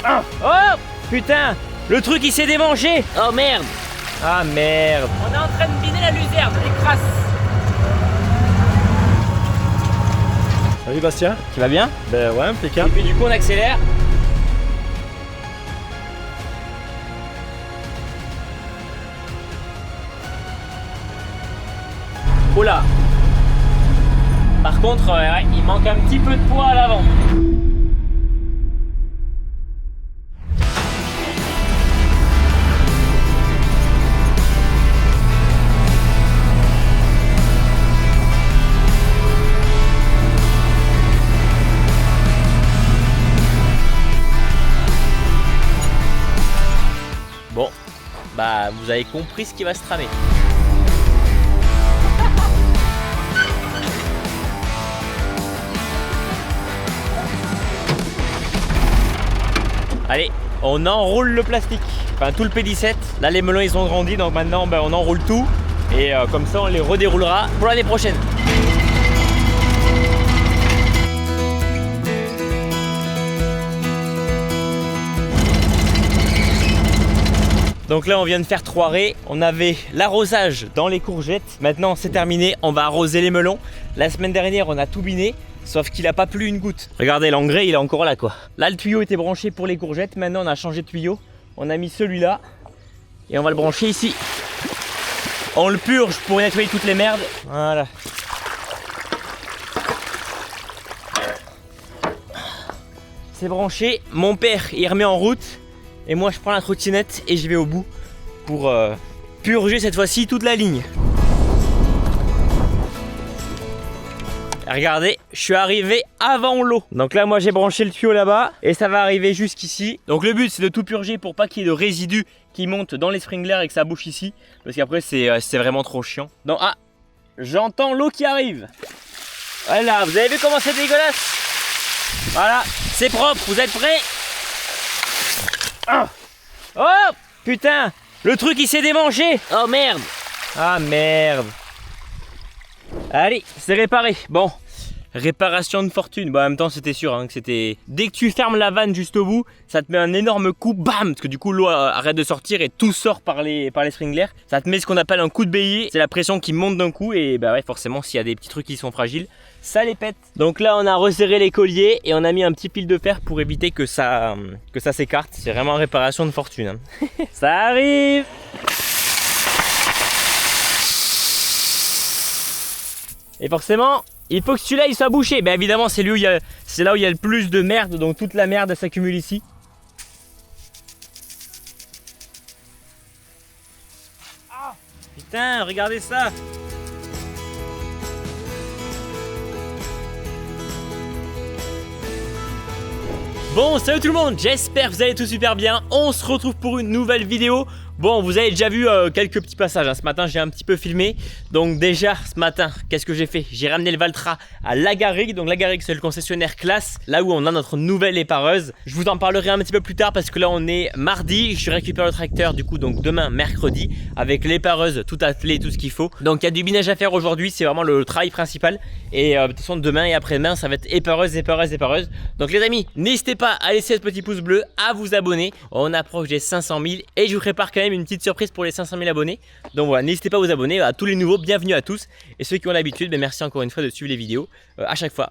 Oh putain, le truc il s'est démangé. Oh merde. Ah merde. On est en train de biner la luzerne, les crasses. Salut Bastien. Tu vas bien? Ben ouais, Et impeccable. puis du coup on accélère. Oula. Par contre, ouais, il manque un petit peu de poids à l'avant. Bon, bah vous avez compris ce qui va se tramer. Allez, on enroule le plastique, enfin tout le P17. Là les melons ils ont grandi, donc maintenant on enroule tout. Et comme ça on les redéroulera pour l'année prochaine. Donc là on vient de faire 3 raies, on avait l'arrosage dans les courgettes, maintenant c'est terminé, on va arroser les melons. La semaine dernière on a tout biné, sauf qu'il n'a pas plu une goutte. Regardez, l'engrais il est encore là quoi. Là le tuyau était branché pour les courgettes, maintenant on a changé de tuyau, on a mis celui-là et on va le brancher ici. On le purge pour nettoyer toutes les merdes, voilà. C'est branché, mon père il remet en route. Et moi je prends la trottinette et je vais au bout pour purger cette fois-ci toute la ligne. Regardez, je suis arrivé avant l'eau. Donc là moi j'ai branché le tuyau là-bas et ça va arriver jusqu'ici. Donc le but c'est de tout purger pour pas qu'il y ait de résidus qui montent dans les sprinklers et que ça bouche ici. Parce qu'après c'est vraiment trop chiant. Donc ah, j'entends l'eau qui arrive. Voilà, vous avez vu comment c'est dégueulasse? Voilà, c'est propre, vous êtes prêts? Oh putain, le truc il s'est démangé. Oh merde. Ah merde. Allez, c'est réparé. Bon, réparation de fortune. Bon, en même temps c'était sûr hein, que c'était... Dès que tu fermes la vanne juste au bout, ça te met un énorme coup, bam. Parce que du coup l'eau arrête de sortir et tout sort par les sprinklers. Ça te met ce qu'on appelle un coup de bélier. C'est la pression qui monte d'un coup et bah ouais forcément s'il y a des petits trucs qui sont fragiles, ça les pète. Donc là on a resserré les colliers et on a mis un petit fil de fer pour éviter que ça s'écarte. C'est vraiment une réparation de fortune hein. Ça arrive. Et forcément il faut que celui-là il soit bouché. Ben évidemment c'est là où il y a le plus de merde. Donc toute la merde s'accumule ici. Ah, putain, regardez ça. Bon, salut tout le monde, j'espère que vous allez tous super bien. On se retrouve pour une nouvelle vidéo. Bon, vous avez déjà vu quelques petits passages hein. Ce matin j'ai un petit peu filmé. Donc déjà ce matin, qu'est-ce que j'ai fait? J'ai ramené le Valtra à La Garrigue. Donc La Garrigue c'est le concessionnaire classe, là où on a notre nouvelle épareuse. Je vous en parlerai un petit peu plus tard parce que là on est mardi. Je récupère le tracteur du coup donc demain mercredi avec l'épareuse tout attelée, tout ce qu'il faut. Donc il y a du binage à faire aujourd'hui, c'est vraiment le travail principal. Et de toute façon demain et après-demain ça va être épareuse. Donc les amis, n'hésitez pas à laisser ce petit pouce bleu, à vous abonner. On approche des 500 000 et je vous prépare quand même une petite surprise pour les 500 000 abonnés. Donc voilà, n'hésitez pas à vous abonner, à tous les nouveaux, bienvenue à tous. Et ceux qui ont l'habitude, ben merci encore une fois de suivre les vidéos à chaque fois.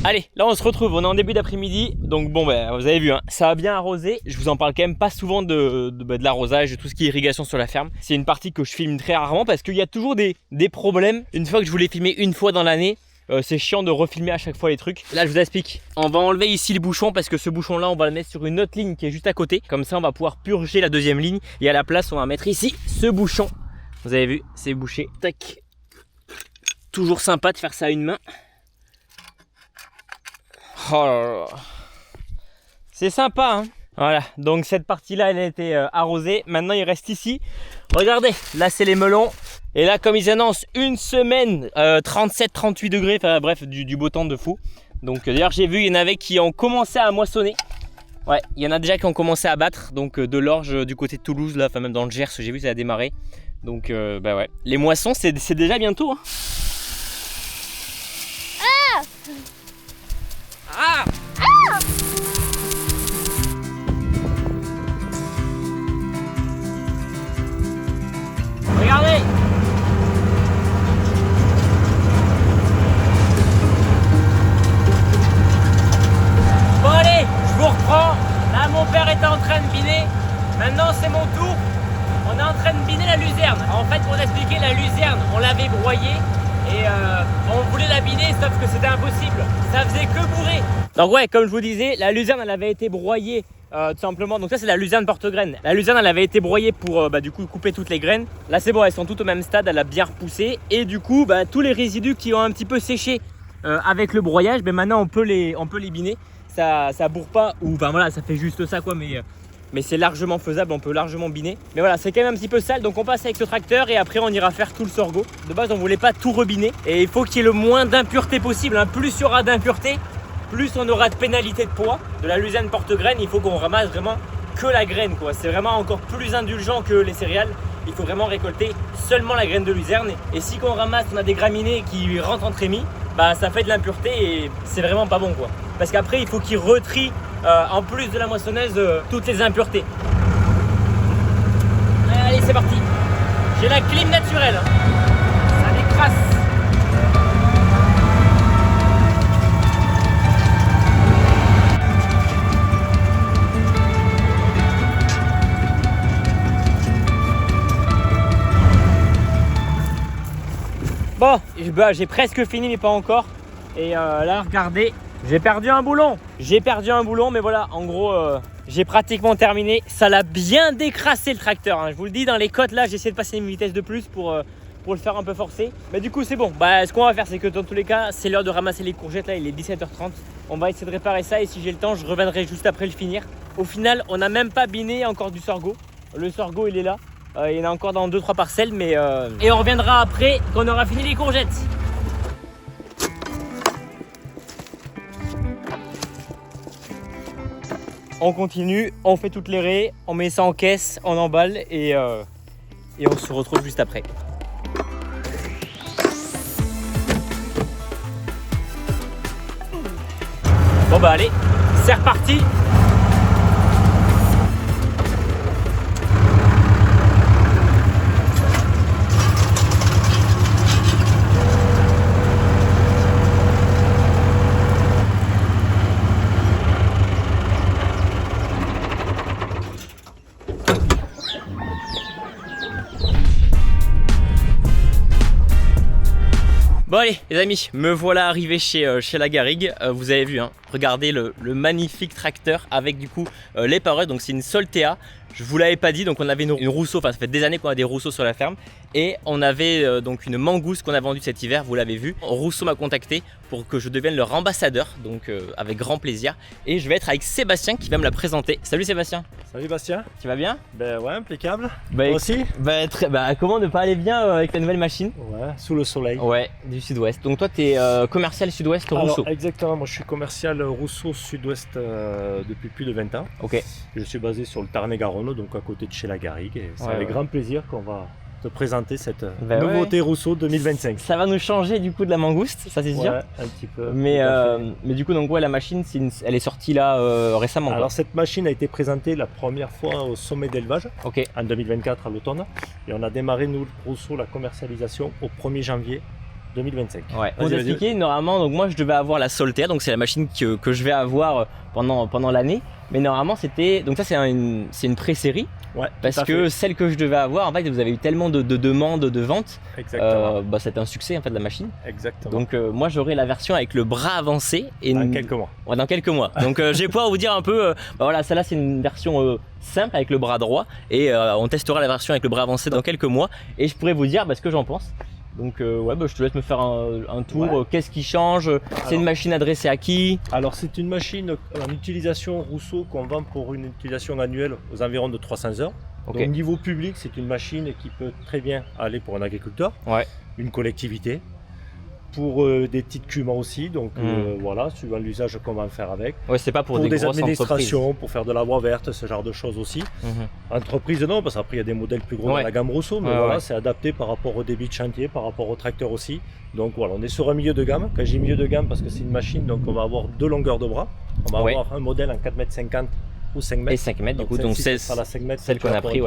Allez, là on se retrouve, on est en début d'après-midi. Donc bon, bah, vous avez vu, hein, ça a bien arrosé. Je vous en parle quand même pas souvent de l'arrosage, de tout ce qui est irrigation sur la ferme. C'est une partie que je filme très rarement parce qu'il y a toujours des problèmes. Une fois que je voulais filmer une fois dans l'année, c'est chiant de refilmer à chaque fois les trucs. Là je vous explique, on va enlever ici le bouchon parce que ce bouchon là on va le mettre sur une autre ligne qui est juste à côté. Comme ça on va pouvoir purger la deuxième ligne. Et à la place on va mettre ici ce bouchon. Vous avez vu, c'est bouché, tac. Toujours sympa de faire ça à une main. Oh là là. C'est sympa hein. Voilà, donc cette partie là elle a été arrosée. Maintenant il reste ici. Regardez, là c'est les melons. Et là, comme ils annoncent une semaine, 37-38 degrés, enfin bref, du beau temps de fou. Donc d'ailleurs, j'ai vu, il y en avait qui ont commencé à moissonner. Ouais, il y en a déjà qui ont commencé à battre. Donc de l'orge du côté de Toulouse, là, enfin même dans le Gers, j'ai vu, ça a démarré. Donc bah ouais, les moissons, c'est déjà bientôt. Hein. Ah! Regardez! Bon allez, je vous reprends. Là mon père était en train de biner. Maintenant c'est mon tour. On est en train de biner la luzerne. En fait pour expliquer, la luzerne, on l'avait broyée. Et on voulait la biner, sauf que c'était impossible. Ça faisait que bourrer. Donc ouais, comme je vous disais, la luzerne elle avait été broyée tout simplement. Donc ça c'est la luzerne porte-graine. La luzerne elle avait été broyée pour du coup couper toutes les graines. Là c'est bon, elles sont toutes au même stade, elle a bien repoussé. Et du coup tous les résidus qui ont un petit peu séché avec le broyage, maintenant on peut les biner. Ça bourre pas, ou enfin voilà, ça fait juste ça quoi, mais c'est largement faisable, on peut largement biner. Mais voilà, c'est quand même un petit peu sale, donc on passe avec ce tracteur et après on ira faire tout le sorgho. De base on voulait pas tout rebiner et il faut qu'il y ait le moins d'impuretés possible, hein. Plus il y aura d'impuretés, plus on aura de pénalité de poids. De la luzerne porte-graine, il faut qu'on ramasse vraiment que la graine quoi. C'est vraiment encore plus indulgent que les céréales. Il faut vraiment récolter seulement la graine de luzerne. Et si qu'on ramasse, on a des graminées qui rentrent en trémie, ça fait de l'impureté et c'est vraiment pas bon quoi. Parce qu'après il faut qu'il retrie en plus de la moissonneuse toutes les impuretés. Allez c'est parti. J'ai la clim naturelle, hein. Ça décrasse. Bon, j'ai presque fini mais pas encore. Et là regardez, j'ai perdu un boulon. Mais voilà, en gros j'ai pratiquement terminé. Ça l'a bien décrassé le tracteur, hein. Je vous le dis, dans les côtes là j'ai essayé de passer une vitesse de plus pour le faire un peu forcer. Mais du coup c'est bon. Ce qu'on va faire c'est que dans tous les cas c'est l'heure de ramasser les courgettes. Là il est 17h30. On va essayer de réparer ça et si j'ai le temps je reviendrai juste après le finir. Au final on n'a même pas biné encore du sorgho. Le sorgho il est là. Il y en a encore dans 2-3 parcelles et on reviendra après quand on aura fini les courgettes. On continue, on fait toutes les raies, on met ça en caisse, on emballe et on se retrouve juste après. Bon allez, c'est reparti. Bon allez les amis, me voilà arrivé chez la garrigue. Vous avez vu, hein, regardez le magnifique tracteur avec du coup les paroles. Donc c'est une Soltea. Je vous l'avais pas dit, donc on avait une Rousseau, enfin ça fait des années qu'on a des Rousseau sur la ferme. Et on avait donc une Mangouste qu'on a vendue cet hiver, vous l'avez vu. Rousseau m'a contacté pour que je devienne leur ambassadeur, donc avec grand plaisir. Et je vais être avec Sébastien qui va me la présenter. Salut Sébastien. Salut Bastien. Tu vas bien? Ben ouais, impeccable. Toi aussi? Comment ne pas aller bien avec la nouvelle machine? Ouais, sous le soleil. Ouais, du sud-ouest. Donc toi tu es commercial sud-ouest Rousseau. Alors, exactement, moi je suis commercial Rousseau sud-ouest depuis plus de 20 ans. Ok. Je suis basé sur le Tarn-et-Garonne, donc à côté de chez la garrigue. Et c'est avec grand plaisir qu'on va te présenter cette nouveauté Rousseau 2025. Ça va nous changer du coup de la Mangouste, ça c'est sûr. Ouais, un petit peu. Mais du coup donc ouais, la machine elle est sortie là récemment. Alors cette machine a été présentée la première fois au sommet d'élevage en 2024 à l'automne. Et on a démarré nous Rousseau la commercialisation au 1er janvier 2025. Ouais. Pour expliquer, normalement donc moi je devais avoir la Soltea, donc c'est la machine que je vais avoir pendant l'année. Mais normalement c'était, donc ça c'est une pré-série. Ouais, parce que celle que je devais avoir, en fait vous avez eu tellement de demandes de vente. Exactement. C'était un succès en fait de la machine. Exactement. Donc moi j'aurai la version avec le bras avancé. Et dans quelques mois. Ouais, dans quelques mois. Donc je vais pouvoir vous dire un peu, voilà, celle-là c'est une version simple avec le bras droit. Et on testera la version avec le bras avancé dans quelques mois. Et je pourrai vous dire ce que j'en pense. Donc je te laisse me faire un tour. Ouais. Qu'est-ce qui change? C'est une machine adressée à qui? Alors c'est une machine en utilisation Rousseau qu'on vend pour une utilisation annuelle aux environs de 300 heures. Donc niveau public, c'est une machine qui peut très bien aller pour un agriculteur, une collectivité, pour des petites cumans aussi, donc voilà, suivant l'usage qu'on va en faire avec. C'est pas pour des administrations, pour faire de la voie verte, ce genre de choses aussi. Entreprise non, parce qu'après il y a des modèles plus gros dans la gamme Rousseau, mais voilà, c'est adapté par rapport au débit de chantier, par rapport au tracteur aussi. Donc voilà, on est sur un milieu de gamme. Quand j'ai milieu de gamme, parce que c'est une machine, donc on va avoir 2 longueurs de bras. On va avoir un modèle en 4,50 m ou 5 mètres. Et 5 mètres, du coup, donc c'est celle qu'on a pris.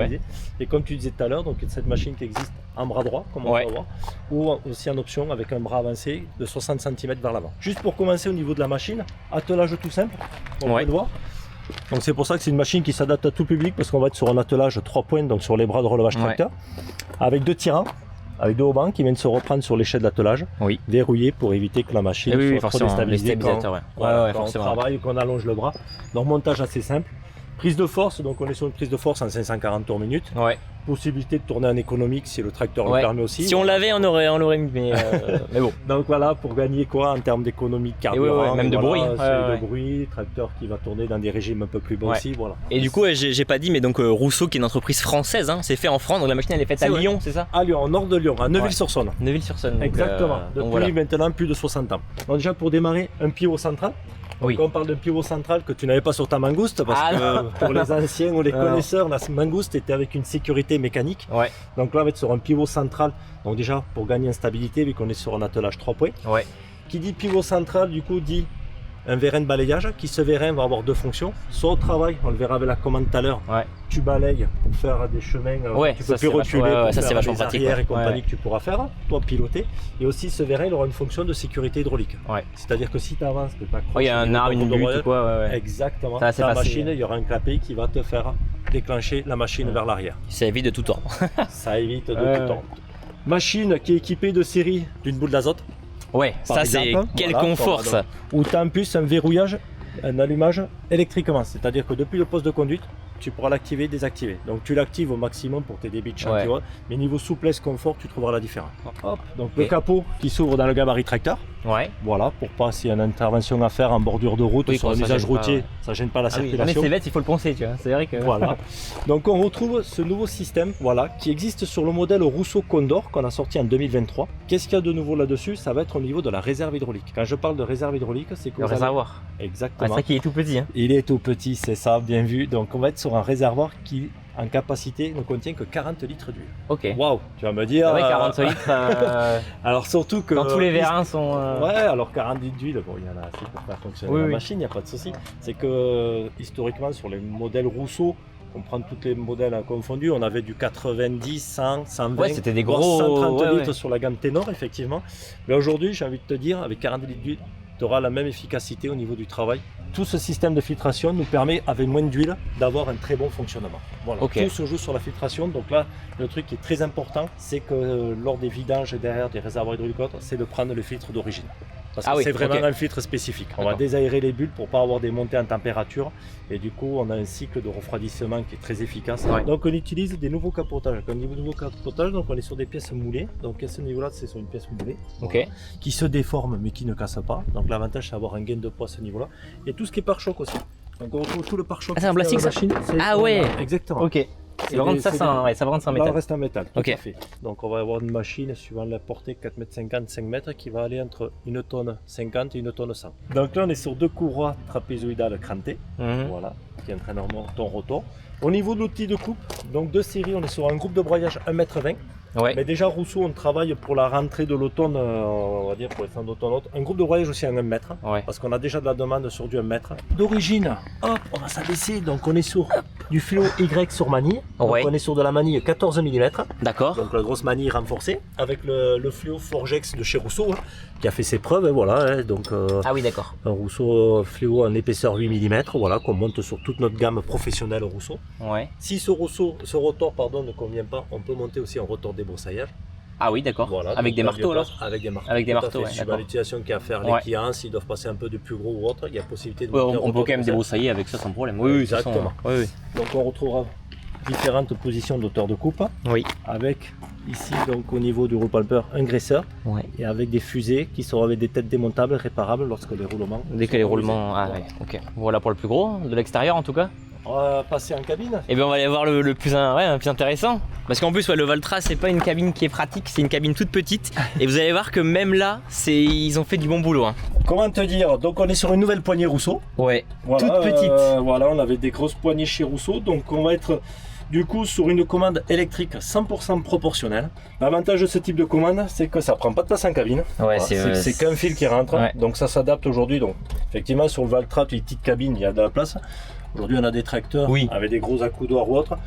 Et comme tu disais tout à l'heure, donc cette machine qui existe en bras droit, comme on peut voir, ou aussi en option avec un bras avancé de 60 cm vers l'avant. Juste pour commencer au niveau de la machine, attelage tout simple, on peut le voir. Donc c'est pour ça que c'est une machine qui s'adapte à tout public, parce qu'on va être sur un attelage 3 points, donc sur les bras de relevage tracteur, avec 2 tirants, avec 2 haubans qui viennent se reprendre sur l'échelle d'attelage, verrouillés pour éviter que la machine soit trop déstabilisée quand on travaille ou qu'on allonge le bras. Donc montage assez simple. Prise de force, donc on est sur une prise de force en 540 tours minute. Possibilité de tourner en économique si le tracteur le permet aussi. Si on l'avait, on aurait mis, mais bon. Donc voilà, pour gagner quoi en termes d'économie de carburant, même de bruit. De bruit, tracteur qui va tourner dans des régimes un peu plus bas aussi, voilà. Et du coup, j'ai pas dit, mais donc Rousseau qui est une entreprise française, c'est fait en France, donc la machine elle est faite à Lyon, c'est ça? À Lyon, au nord de Lyon, à Neuville-sur-Saône. Neuville-sur-Saône. Exactement, depuis maintenant plus de 60 ans. Donc déjà pour démarrer, un pivot central. Donc on parle de pivot central que tu n'avais pas sur ta mangouste, parce que pour les anciens ou les connaisseurs, la mangouste était avec une sécurité mécanique. Donc là on va être sur un pivot central, donc déjà pour gagner en stabilité vu qu'on est sur un attelage 3 points. Qui dit pivot central du coup dit un vérin de balayage, qui ce vérin va avoir 2 fonctions. Soit au travail, on le verra avec la commande tout à l'heure, tu balayes pour faire des chemins, tu peux plus reculer, pour ça, faire des arrières et compagnie que tu pourras faire, toi piloter. Et aussi ce vérin il aura une fonction de sécurité hydraulique. C'est-à-dire que si tu avances, que tu accroches, il y a un arbre, une butte ou quoi, exactement, ta machine, il y aura un clapet qui va te faire déclencher la machine vers l'arrière. Ça évite de tout tordre. Ça évite de tout tordre. Machine qui est équipée de série d'une boule d'azote. Ça c'est quel confort ça. Où tu as en plus un verrouillage, un allumage électriquement, c'est-à-dire que depuis le poste de conduite, tu pourras l'activer, désactiver. Donc tu l'actives au maximum pour tes débits de chantier, mais niveau souplesse, confort, tu trouveras la différence. Donc le capot qui s'ouvre dans le gabarit tracteur. Voilà, pour pas s'il y a une intervention à faire en bordure de route, sur un usage routier, ça gêne pas la circulation. Mais c'est bête, il faut le penser, tu vois. C'est vrai que. Voilà. Donc on retrouve ce nouveau système, qui existe sur le modèle Rousseau Condor qu'on a sorti en 2023. Qu'est-ce qu'il y a de nouveau là-dessus? Ça va être au niveau de la réserve hydraulique. Quand je parle de réserve hydraulique, c'est que le réservoir. Exactement. C'est vrai qu'il est tout petit. Il est tout petit, c'est ça, bien vu. Donc on va être sur un réservoir qui en capacité ne contient que 40 litres d'huile. Waouh, tu vas me dire. 40 litres. Alors surtout que. Quand tous les vérins sont. Alors 40 litres d'huile, il y en a assez pour faire fonctionner la machine, il n'y a pas de souci. C'est que historiquement, sur les modèles Rousseau, on prend tous les modèles confondus, on avait du 90, 100, 120, c'était des gros 130 litres sur la gamme Ténor, effectivement. Mais aujourd'hui, j'ai envie de te dire, avec 40 litres d'huile, tu auras la même efficacité au niveau du travail. Tout ce système de filtration nous permet, avec moins d'huile, d'avoir un très bon fonctionnement. Voilà. Tout se joue sur la filtration. Donc là, le truc qui est très important, c'est que lors des vidanges derrière des réservoirs hydrauliques, c'est de prendre le filtre d'origine. Parce que c'est vraiment un filtre spécifique. On va désaérer les bulles pour ne pas avoir des montées en température. Et du coup, on a un cycle de refroidissement qui est très efficace. Donc on utilise des nouveaux capotages. Comme nouveau capotage, donc on est sur des pièces moulées. Donc à ce niveau-là, c'est sur une pièce moulée. Qui se déforme mais qui ne casse pas. Donc l'avantage, c'est d'avoir un gain de poids à ce niveau-là. Et tout ce qui est pare-choc aussi. Donc on retrouve tout le pare-choc. C'est un plastique ça? Exactement. Ça va rendre ça en métal. Là, reste en métal, tout à fait. Donc on va avoir une machine suivant la portée 4,50 m, 5 m qui va aller entre 1 tonne 50 et 1 tonne 100. Donc là on est sur 2 courroies trapézoïdales crantées, voilà, qui entraînent normalement ton rotor. Au niveau de l'outil de coupe, donc de série, on est sur un groupe de broyage 1,20 m. Mais déjà Rousseau, on travaille pour la rentrée de l'automne, on va dire pour les fins d'automne, un groupe de broyage aussi à 1 mètre, parce qu'on a déjà de la demande sur du 1 mètre. D'origine, on va s'abaisser, donc on est sur du fluo Y sur manille, donc on est sur de la manille 14 mm. D'accord. Donc la grosse manille renforcée, avec le fluo Forgex de chez Rousseau, qui a fait ses preuves, voilà. Donc, d'accord. Un Rousseau fluo en épaisseur 8 mm, voilà, qu'on monte sur toute notre gamme professionnelle Rousseau. Si ce rotor ne convient pas, on peut monter aussi un rotor débroussaillage. D'accord. Voilà, avec des marteaux alors. Avec des marteaux. Avec des marteaux, suivant l'utilisation qu'il y a à faire les clients, s'ils doivent passer un peu de plus gros ou autre, il y a possibilité de monter on peut quand même débroussailler avec ça sans problème. Oui, exactement. Donc on retrouvera différentes positions d'auteur de coupe. Avec ici donc au niveau du roue palpeur un graisseur. Et avec des fusées qui seront avec des têtes démontables réparables lorsque les roulements. Dès que les roulements. Voilà pour le plus gros, de l'extérieur en tout cas. On va passer en cabine. Et bien on va aller voir le plus intéressant. Parce qu'en plus le Valtra c'est pas une cabine qui est pratique, c'est une cabine toute petite. Et vous allez voir que même là, ils ont fait du bon boulot. Hein. Comment te dire? Donc on est sur une nouvelle poignée Rousseau. Ouais, voilà, toute petite. Voilà, on avait des grosses poignées chez Rousseau. Donc on va être du coup sur une commande électrique 100% proportionnelle. L'avantage de ce type de commande, c'est que ça prend pas de place en cabine. Ouais, voilà, c'est qu'un fil qui rentre. Ouais. Donc ça s'adapte aujourd'hui. Donc effectivement sur le Valtra, les petites cabines, il y a de la place. Aujourd'hui on a des tracteurs avec des gros accoudoirs ou autres.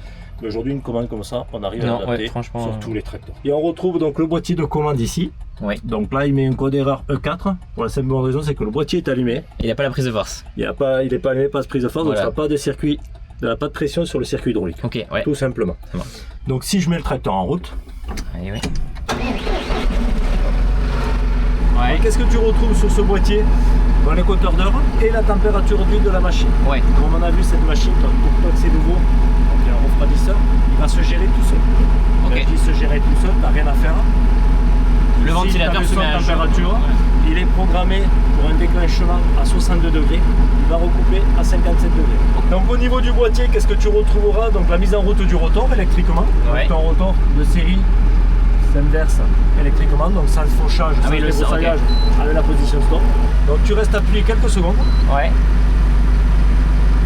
Mais aujourd'hui une commande comme ça, on arrive à l'adapter sur tous les tracteurs. Et on retrouve donc le boîtier de commande ici. Ouais. Donc là il met un code erreur E4. Pour la simple bonne raison, c'est que le boîtier est allumé. Il n'a pas la prise de force. Il n'est pas allumé, pas de prise de force, donc il n'y a pas de circuit. Il n'y a pas de pression sur le circuit hydraulique. Ok, ouais. Tout simplement. Bon. Donc si je mets le tracteur en route. Allez, ouais. Qu'est-ce que tu retrouves sur ce boîtier? Bon, le compteur d'heure et la température d'huile de la machine. Ouais. Comme on a vu cette machine, pourquoi c'est nouveau, donc il y a un refroidisseur, il va se gérer tout seul. Ok. Il se gérer tout seul, t'as rien à faire. Le ventilateur se met à température, il est programmé pour un déclenchement à 62 degrés, il va recouper à 57 degrés. Donc au niveau du boîtier, qu'est-ce que tu retrouveras? Donc la mise en route du rotor électriquement, donc ton rotor de série s'inverse électriquement, donc sans fauchage, sans débroussaillage, avec la position stop. Donc tu restes appuyé quelques secondes. Ouais.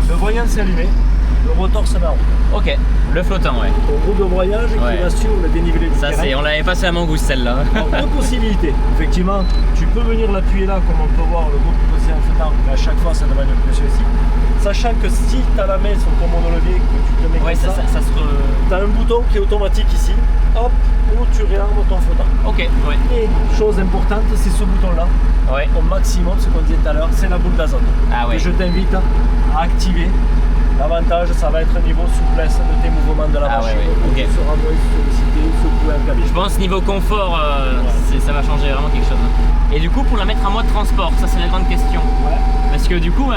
Le voyant s'est allumé, le rotor se met en route. Ok, le flottant, ouais. Ton roue de broyage qui va suivre le dénivelé du terrain. On l'avait passé à Mangouste celle-là. Deux possibilités. Effectivement, tu peux venir l'appuyer là, comme on peut voir le groupe posé en flottant, mais à chaque fois ça demande une pression ici. Sachant que si tu as la main sur ton monolevier, que tu te mets comme ça, tu as un bouton qui est automatique ici, hop, où tu réarmes ton flottant. Ok, ouais. Et chose importante, c'est ce bouton-là, au maximum, ce qu'on disait tout à l'heure, c'est la boule d'azote. Ah ouais. Que je t'invite à activer. L'avantage, ça va être niveau souplesse de tes mouvements de la machine. Okay. Tu seras moins sollicité, secoué en cabine. Je pense niveau confort, ça va changer vraiment quelque chose. Et du coup, pour la mettre en mode transport, ça c'est la grande question. Ouais. Parce que du coup,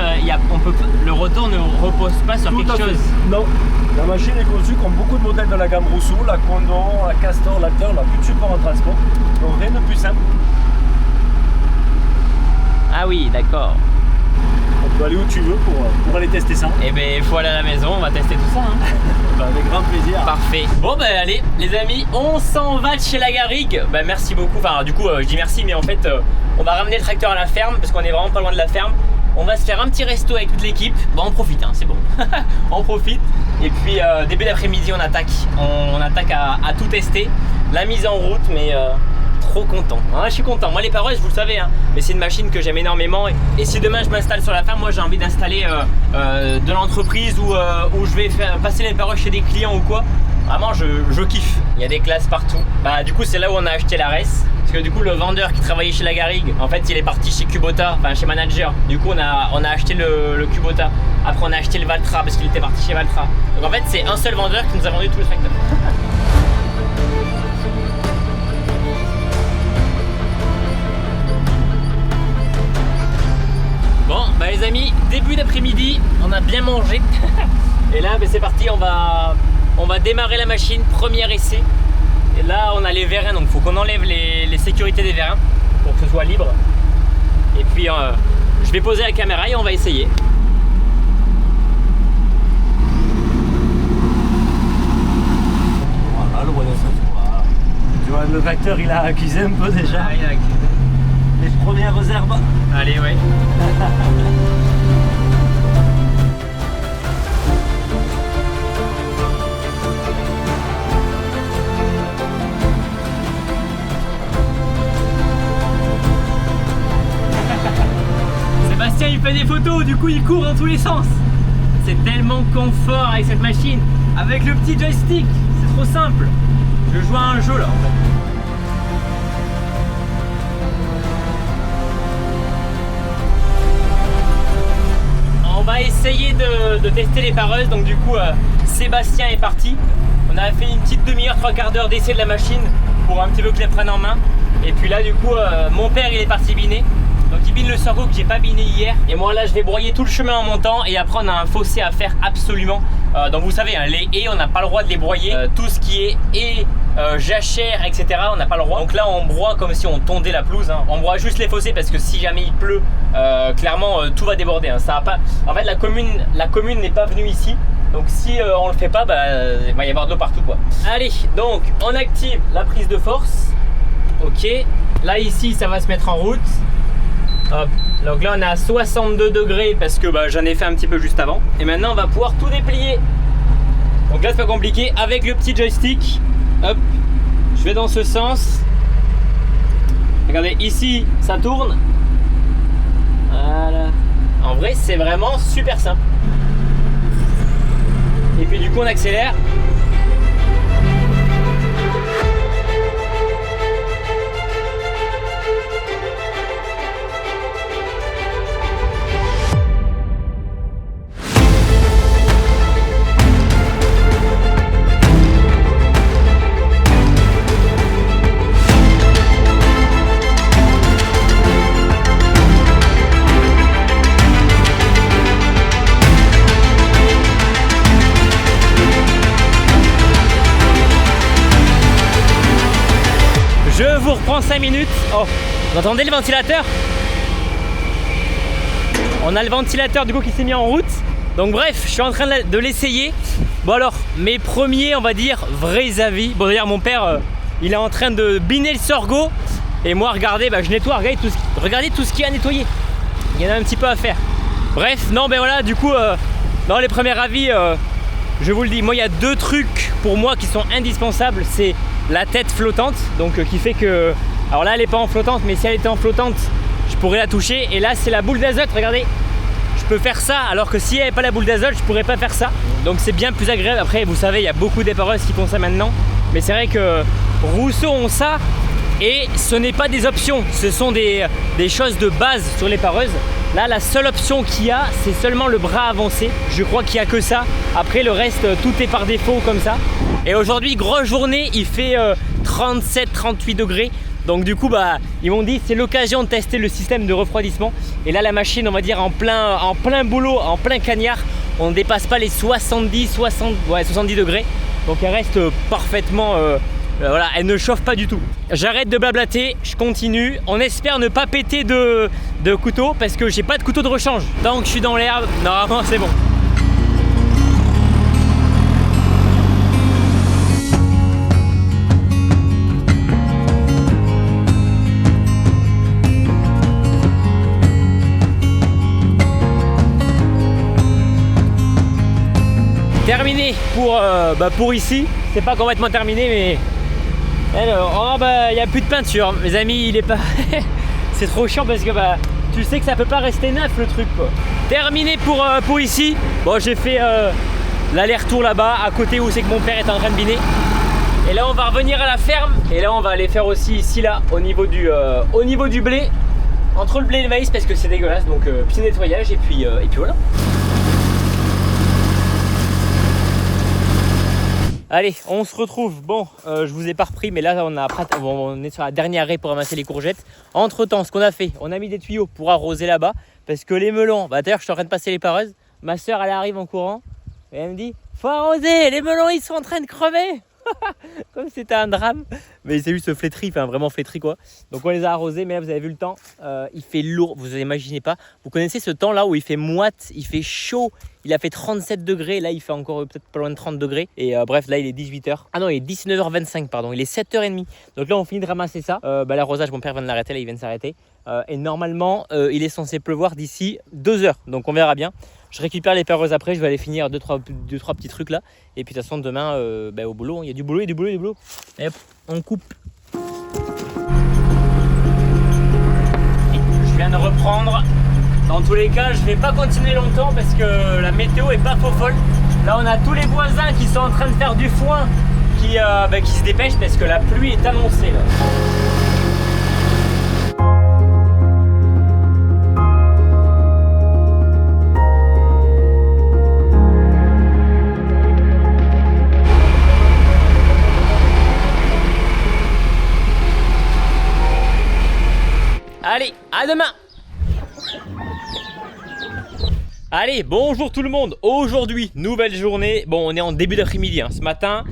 le rotor ne repose pas sur quelque chose. Non, la machine est conçue comme beaucoup de modèles de la gamme Rousseau, la Condor, la Castor, l'Alter, n'a plus de support en transport. Donc rien de plus simple. Ah oui, d'accord. On peut aller où tu veux pour aller tester ça. Et ben il faut aller à la maison, on va tester tout ça. Hein. Avec grand plaisir. Parfait. Bon ben allez les amis, on s'en va de chez la Garrigue. Ben merci beaucoup, enfin du coup je dis merci, mais en fait on va ramener le tracteur à la ferme parce qu'on est vraiment pas loin de la ferme. On va se faire un petit resto avec toute l'équipe. Bon on profite, hein, c'est bon. On profite. Et puis début d'après-midi on attaque. On attaque à tout tester. La mise en route, mais trop content, hein, je suis content. Moi les paroisses vous le savez, hein, mais c'est une machine que j'aime énormément et si demain je m'installe sur la ferme, moi j'ai envie d'installer de l'entreprise où je vais passer les paroisses chez des clients ou quoi. Vraiment je kiffe, il y a des classes partout. Bah du coup c'est là où on a acheté la RES. Parce que du coup le vendeur qui travaillait chez la Garrigue, en fait il est parti chez Kubota, enfin chez Manager. Du coup on a acheté le Kubota. Après on a acheté le Valtra parce qu'il était parti chez Valtra. Donc en fait c'est un seul vendeur qui nous a vendu tout le tracteur. Bon bah les amis, début d'après-midi, on a bien mangé. Et là bah, c'est parti, on va démarrer la machine, premier essai. Et là on a les vérins, donc il faut qu'on enlève les sécurités des vérins pour que ce soit libre. Et puis je vais poser la caméra et on va essayer. Voilà le voyage. Voilà. Tu vois le tracteur il a accusé un peu déjà. Ah, il a accusé. Les premières herbes. Allez ouais. Sébastien il fait des photos, du coup il court dans tous les sens. C'est tellement confort avec cette machine. Avec le petit joystick, c'est trop simple. Je joue à un jeu là en fait. On va essayer de tester les pareuses, donc du coup Sébastien est parti. On a fait une petite demi-heure, 3/4 d'heure d'essai de la machine pour un petit peu que les prenne en main. Et puis là du coup mon père il est parti biner. Donc il bine le sorgho que j'ai pas biné hier. Et moi là je vais broyer tout le chemin en montant. Et après on a un fossé à faire absolument. Donc vous savez hein, les haies on n'a pas le droit de les broyer. Tout ce qui est haies, jachère etc on n'a pas le droit. Donc là on broie comme si on tondait la pelouse hein. On broie juste les fossés parce que si jamais il pleut clairement tout va déborder. Hein. Ça va pas... En fait, la commune n'est pas venue ici. Donc si on le fait pas, bah, il va y avoir de l'eau partout quoi. Allez, donc on active la prise de force. Ok, là ici ça va se mettre en route. Hop. Donc là on est à 62 degrés parce que bah, j'en ai fait un petit peu juste avant. Et maintenant on va pouvoir tout déplier. Donc là c'est pas compliqué, avec le petit joystick. Hop, je vais dans ce sens. Regardez, ici ça tourne. Voilà. En vrai c'est vraiment super simple. Et puis du coup on accélère. Je vous reprends 5 minutes. Oh, vous entendez le ventilateur? On a le ventilateur du coup qui s'est mis en route. Donc bref, je suis en train de l'essayer. Bon alors, mes premiers, on va dire, vrais avis. Bon d'ailleurs mon père, il est en train de biner le sorgho. Et moi regardez, bah, je nettoie, regardez tout ce qu'il y a à nettoyer. Il y en a un petit peu à faire. Bref, non ben voilà, du coup, dans les premiers avis, je vous le dis, moi il y a 2 trucs pour moi qui sont indispensables. C'est la tête flottante, donc qui fait que, alors là elle n'est pas en flottante, mais si elle était en flottante je pourrais la toucher. Et là c'est la boule d'azote, regardez, je peux faire ça, alors que si elle n'avait pas la boule d'azote je pourrais pas faire ça. Donc c'est bien plus agréable. Après vous savez, il y a beaucoup d'épareuses qui font ça maintenant, mais c'est vrai que Rousseau ont ça et ce n'est pas des options, ce sont des choses de base sur l'épareuse. Là la seule option qu'il y a c'est seulement le bras avancé, je crois qu'il n'y a que ça. Après le reste tout est par défaut comme ça. Et aujourd'hui grosse journée, il fait 37-38 degrés. Donc du coup bah ils m'ont dit c'est l'occasion de tester le système de refroidissement. Et là la machine on va dire en plein boulot, en plein cagnard, on ne dépasse pas les 70 degrés. Donc elle reste parfaitement voilà, elle ne chauffe pas du tout. J'arrête de blablater, je continue. On espère ne pas péter de couteau parce que j'ai pas de couteau de rechange. Tant que je suis dans l'herbe, normalement c'est bon. Terminé pour ici. C'est pas complètement terminé mais alors, oh bah il n'y a plus de peinture mes amis, il est pas c'est trop chiant parce que bah tu sais que ça peut pas rester neuf le truc quoi. Terminé pour ici. Bon j'ai fait l'aller-retour là-bas à côté où c'est que mon père est en train de biner. Et là on va revenir à la ferme et là on va aller faire aussi ici là au niveau du blé, entre le blé et le maïs parce que c'est dégueulasse. Donc petit nettoyage et puis voilà. Allez, on se retrouve. Bon, je vous ai pas repris, mais là on est sur la dernière raie pour ramasser les courgettes. Entre temps, ce qu'on a fait, on a mis des tuyaux pour arroser là-bas, parce que les melons, bah d'ailleurs je suis en train de passer les pareuses. Ma soeur elle arrive en courant et elle me dit faut arroser, les melons ils sont en train de crever. Comme c'était un drame, mais c'est juste flétri, enfin vraiment flétri quoi. Donc on les a arrosés, mais là vous avez vu le temps, il fait lourd, vous imaginez pas. Vous connaissez ce temps là où il fait moite, il fait chaud, il a fait 37 degrés, là il fait encore peut-être pas loin de 30 degrés. Et bref, là il est 18h, ah non il est 19h25 pardon, il est 7h30. Donc là on finit de ramasser ça, l'arrosage mon père vient de l'arrêter, là il vient de s'arrêter. Et normalement il est censé pleuvoir d'ici 2 heures, donc on verra bien. Je récupère les perreuses après, je vais aller finir 2-3 petits trucs là. Et puis de toute façon demain au boulot, il y a du boulot, Et hop, on coupe. Je viens de reprendre. Dans tous les cas, je vais pas continuer longtemps parce que la météo est pas faux folle. Là on a tous les voisins qui sont en train de faire du foin qui se dépêchent parce que la pluie est annoncée là. Allez, à demain. Allez, bonjour tout le monde. Aujourd'hui, nouvelle journée. Bon, on est en début d'après-midi hein. Ce matin,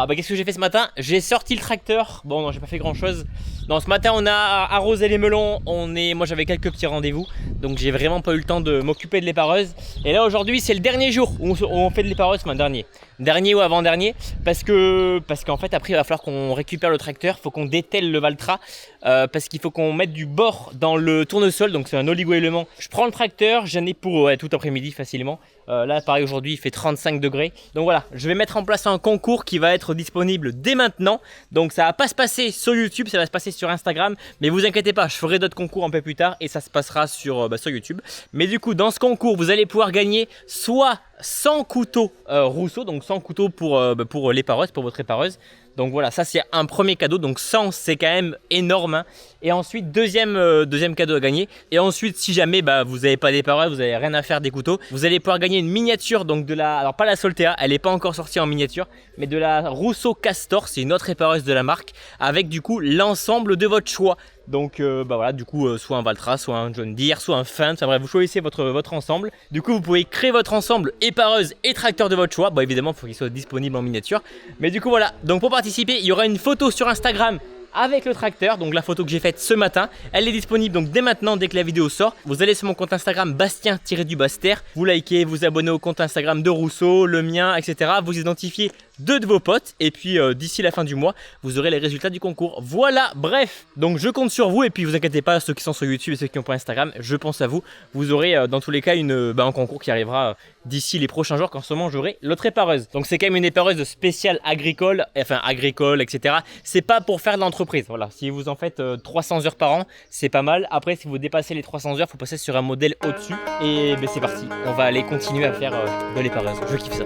qu'est-ce que j'ai fait ce matin? J'ai sorti le tracteur. Bon, non, j'ai pas fait grand chose. Donc ce matin on a arrosé les melons, moi j'avais quelques petits rendez-vous, donc j'ai vraiment pas eu le temps de m'occuper de l'épareuse. Et là aujourd'hui c'est le dernier jour où on fait de l'épareuse, enfin dernier ou avant-dernier, parce qu'en fait après il va falloir qu'on récupère le tracteur, il faut qu'on dételle le Valtra, parce qu'il faut qu'on mette du bord dans le tournesol, donc c'est un oligo-élément. Je prends le tracteur, j'en ai pour tout après-midi facilement. Là pareil aujourd'hui il fait 35 degrés, donc voilà, je vais mettre en place un concours qui va être disponible dès maintenant. Donc ça va pas se passer sur YouTube, ça va se passer sur Instagram, mais vous inquiétez pas, je ferai d'autres concours un peu plus tard et ça se passera sur YouTube. Mais du coup dans ce concours vous allez pouvoir gagner soit 100 couteaux Rousseau, donc 100 couteaux pour l'épareuse, pour votre épareuse. Donc voilà, ça c'est un premier cadeau, donc 100 c'est quand même énorme, hein. Et ensuite deuxième cadeau à gagner. Et ensuite si jamais vous n'avez pas d'épareuse, vous n'avez rien à faire des couteaux, vous allez pouvoir gagner une miniature, donc alors pas la Soltea, elle n'est pas encore sortie en miniature, mais de la Rousseau Castor, c'est une autre épareuse de la marque, avec du coup l'ensemble de votre choix. Donc voilà, du coup soit un Valtra, soit un John Deere, soit un Fendt, enfin bref, vous choisissez votre ensemble. Du coup vous pouvez créer votre ensemble épareuse et tracteur de votre choix. Bon évidemment il faut qu'il soit disponible en miniature. Mais du coup voilà, donc pour participer il y aura une photo sur Instagram avec le tracteur, donc la photo que j'ai faite ce matin, elle est disponible donc dès maintenant, dès que la vidéo sort. Vous allez sur mon compte Instagram Bastien-du-Baster, vous likez, vous abonnez au compte Instagram de Rousseau, le mien, etc. Vous identifiez 2 de vos potes et puis d'ici la fin du mois, vous aurez les résultats du concours. Voilà, bref, donc je compte sur vous et puis vous inquiétez pas, ceux qui sont sur YouTube et ceux qui ont pas Instagram, je pense à vous. Vous aurez dans tous les cas un concours qui arrivera d'ici les prochains jours, qu'en ce moment j'aurai l'autre épareuse. Donc c'est quand même une épareuse spéciale agricole, etc. C'est pas pour faire de l'entreprise, voilà. Si vous en faites 300 heures par an, c'est pas mal. Après si vous dépassez les 300 heures, faut passer sur un modèle au-dessus. Et c'est parti, on va aller continuer à faire de l'épareuse, je kiffe ça.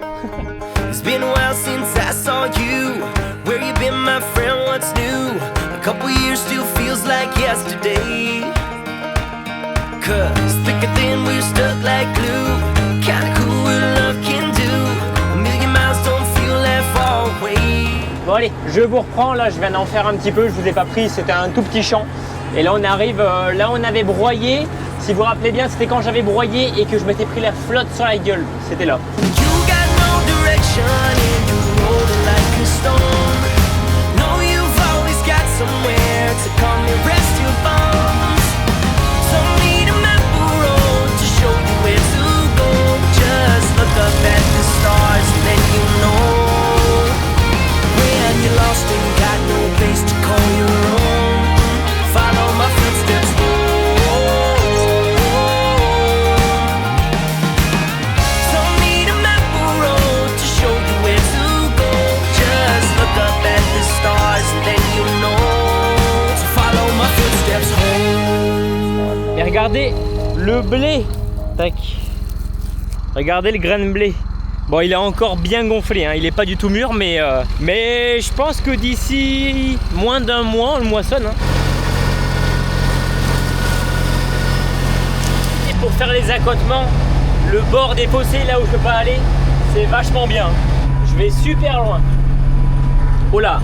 It's been a while since I saw you. Where you been, my friend? What's new? A couple years still feels like yesterday. 'Cause thick or thin, we're stuck like glue. Kinda cool what love can do. A million miles don't feel that far away. Bon allez, je vous reprends, là je viens d'en faire un petit peu, je vous ai pas pris, c'était un tout petit champ. Et là on arrive, là on avait broyé, si vous vous rappelez bien c'était quand j'avais broyé et que je m'étais pris la flotte sur la gueule, c'était là. And you're rolling like a stone. Know you've always got somewhere to come and rest your bones. Don't need a map or road to show you where to go. Just look up at the stars and then you know. When you're lost and got no place to call your own, follow my footsteps home. Et regardez le blé, tac. Regardez le grain de blé. Bon, il est encore bien gonflé, hein. Il est pas du tout mûr, mais je pense que d'ici moins d'un mois, on le moissonne, hein. Et pour faire les accotements, le bord des fossés, là où je peux pas aller, c'est vachement bien. Je vais super loin. Oh là.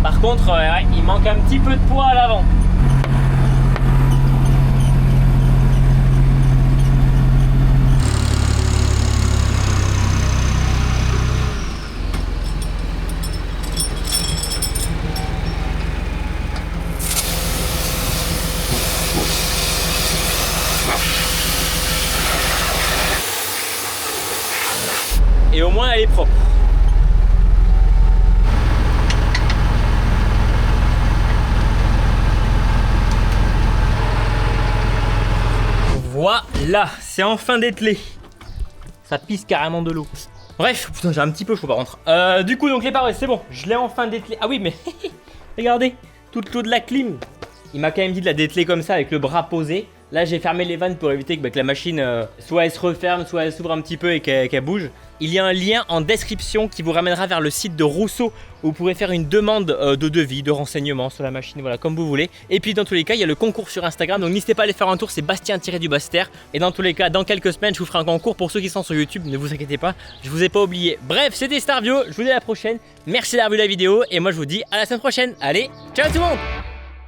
Par contre, ouais, il manque un petit peu de poids à l'avant. Et au moins elle est propre. Voilà, c'est enfin dételé. Ça pisse carrément de l'eau. Bref, putain, j'ai un petit peu chaud par contre. Du coup, donc l'épareuse, c'est bon, je l'ai enfin dételé. Ah oui, mais regardez, toute l'eau de la clim. Il m'a quand même dit de la dételer comme ça avec le bras posé. Là, j'ai fermé les vannes pour éviter que la machine, soit elle se referme, soit elle s'ouvre un petit peu et qu'elle bouge. Il y a un lien en description qui vous ramènera vers le site de Rousseau où vous pourrez faire une demande de devis, de renseignements sur la machine, voilà, comme vous voulez. Et puis dans tous les cas, il y a le concours sur Instagram, donc n'hésitez pas à aller faire un tour, c'est Bastien-du-Baster. Et dans tous les cas, dans quelques semaines, je vous ferai un concours pour ceux qui sont sur YouTube, ne vous inquiétez pas, je vous ai pas oublié. Bref, c'était Starvio, je vous dis à la prochaine, merci d'avoir vu la vidéo et moi je vous dis à la semaine prochaine. Allez, ciao tout le monde!